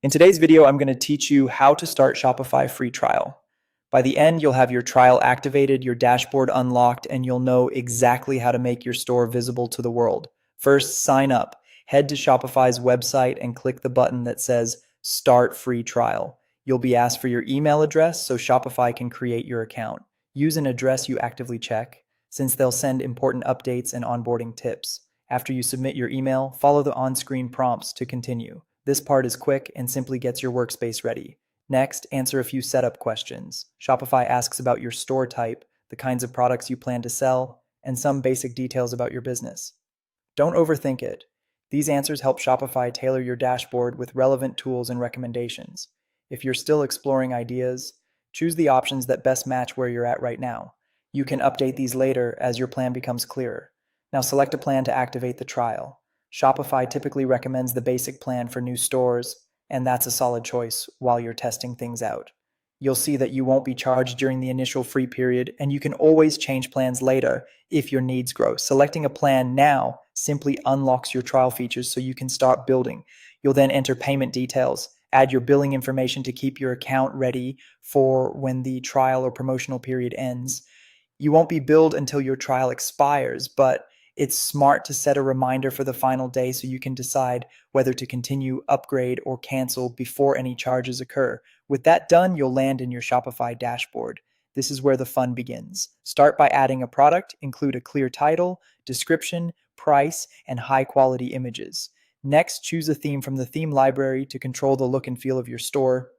In today's video, I'm going to teach you how to start Shopify free trial. By the end, you'll have your trial activated, your dashboard unlocked, and you'll know exactly how to make your store visible to the world. First, sign up. Head to Shopify's website and click the button that says Start Free Trial. You'll be asked for your email address so Shopify can create your account. Use an address you actively check, since they'll send important updates and onboarding tips. After you submit your email, follow the on-screen prompts to continue. This part is quick and simply gets your workspace ready. Next, answer a few setup questions. Shopify asks about your store type, the kinds of products you plan to sell, and some basic details about your business. Don't overthink it. These answers help Shopify tailor your dashboard with relevant tools and recommendations. If you're still exploring ideas, choose the options that best match where you're at right now. You can update these later as your plan becomes clearer. Now select a plan to activate the trial. Shopify typically recommends the basic plan for new stores, and that's a solid choice while you're testing things out. You'll see that you won't be charged during the initial free period, and you can always change plans later if your needs grow. Selecting a plan now simply unlocks your trial features so you can start building. You'll then enter payment details, add your billing information to keep your account ready for when the trial or promotional period ends. You won't be billed until your trial expires, but it's smart to set a reminder for the final day so you can decide whether to continue, upgrade, or cancel before any charges occur. With that done, you'll land in your Shopify dashboard. This is where the fun begins. Start by adding a product, include a clear title, description, price, and high-quality images. Next, choose a theme from the theme library to control the look and feel of your store.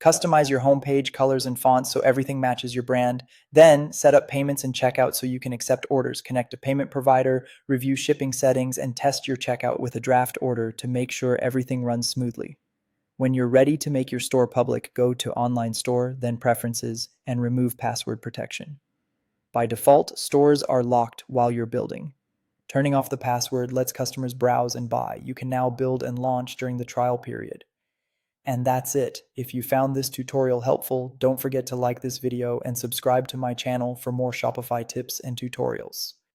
Customize your homepage, colors, and fonts so everything matches your brand. Then set up payments and checkout so you can accept orders, connect a payment provider, review shipping settings, and test your checkout with a draft order to make sure everything runs smoothly. When you're ready to make your store public, go to Online Store, then Preferences, and remove password protection. By default, stores are locked while you're building. Turning off the password lets customers browse and buy. You can now build and launch during the trial period. And that's it. If you found this tutorial helpful, don't forget to like this video and subscribe to my channel for more Shopify tips and tutorials.